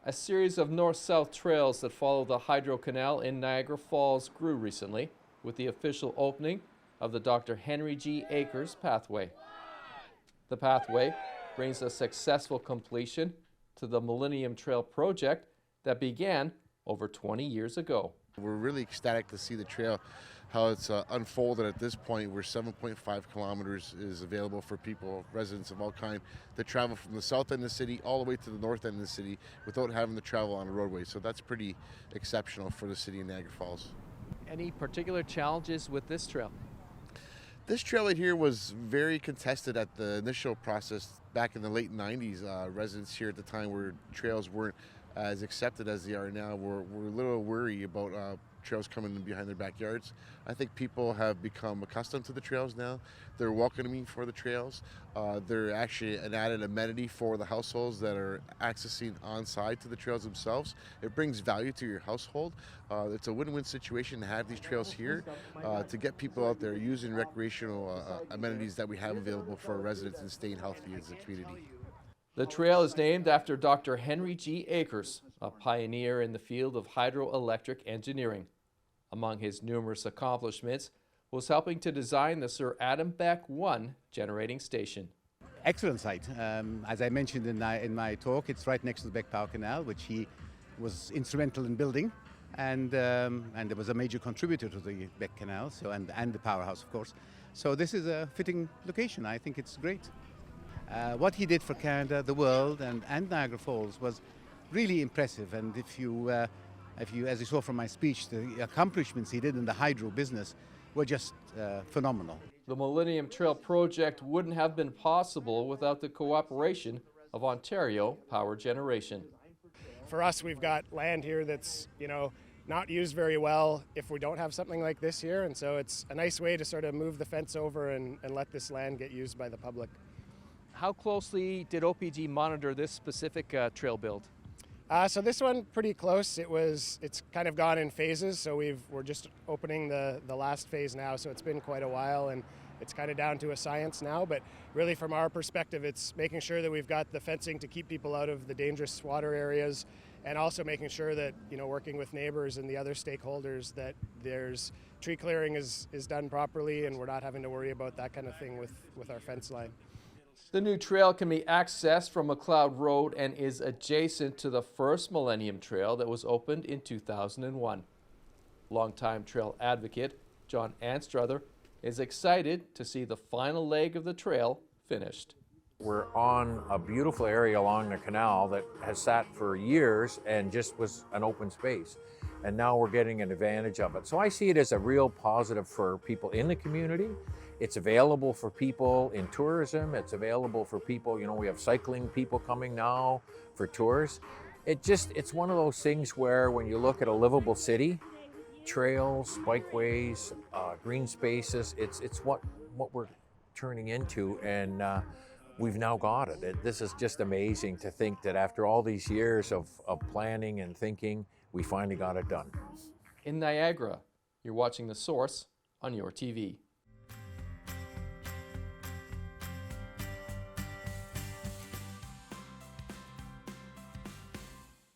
A series of north-south trails that follow the Hydro Canal in Niagara Falls grew recently with the official opening of the Dr. Henry G. Akers pathway. The pathway brings a successful completion to the Millennium Trail project that began over 20 years ago. We're really ecstatic to see the trail, how it's unfolded at this point, where 7.5 kilometers is available for people, residents of all kind, to travel from the south end of the city all the way to the north end of the city without having to travel on a roadway. So that's pretty exceptional for the city of Niagara Falls. Any particular challenges with this trail? This trail right here was very contested at the initial process back in the late 90s. Residents here at the time where trails weren't as accepted as they are now were a little worried about trails coming in behind their backyards. I think people have become accustomed to the trails now. They're welcoming for the trails. They're actually an added amenity for the households that are accessing on-side to the trails themselves. It brings value to your household. It's a win-win situation to have these trails here, to get people out there using recreational amenities that we have available for our residents and staying healthy as a community. The trail is named after Dr. Henry G. Akers, a pioneer in the field of hydroelectric engineering. Among his numerous accomplishments was helping to design the Sir Adam Beck 1 generating station. Excellent site. As I mentioned in my talk, it's right next to the Beck Power Canal, which he was instrumental in building, and it was a major contributor to the Beck Canal, and the powerhouse, of course. So this is a fitting location. I think it's great. What he did for Canada, the world, and Niagara Falls was really impressive. And if you, as you saw from my speech, the accomplishments he did in the hydro business were just phenomenal. The Millennium Trail project wouldn't have been possible without the cooperation of Ontario Power Generation. For us, we've got land here that's, not used very well if we don't have something like this here. And so it's a nice way to sort of move the fence over and let this land get used by the public. How closely did OPG monitor this specific trail build? So this one pretty close. It's kind of gone in phases. So we're just opening the last phase now. So it's been quite a while, and it's kind of down to a science now. But really, from our perspective, it's making sure that we've got the fencing to keep people out of the dangerous water areas, and also making sure that working with neighbors and the other stakeholders that there's tree clearing is done properly, and we're not having to worry about that kind of thing with our fence line. The new trail can be accessed from McLeod Road and is adjacent to the first Millennium Trail that was opened in 2001. Longtime trail advocate John Anstruther is excited to see the final leg of the trail finished. We're on a beautiful area along the canal that has sat for years and just was an open space. And now we're getting an advantage of it. So I see it as a real positive for people in the community. It's available for people in tourism. It's available for people, we have cycling people coming now for tours. It's one of those things where when you look at a livable city, trails, bikeways, green spaces, it's what we're turning into, and we've now got it. This is just amazing to think that after all these years of planning and thinking, we finally got it done. In Niagara, you're watching The Source on your TV.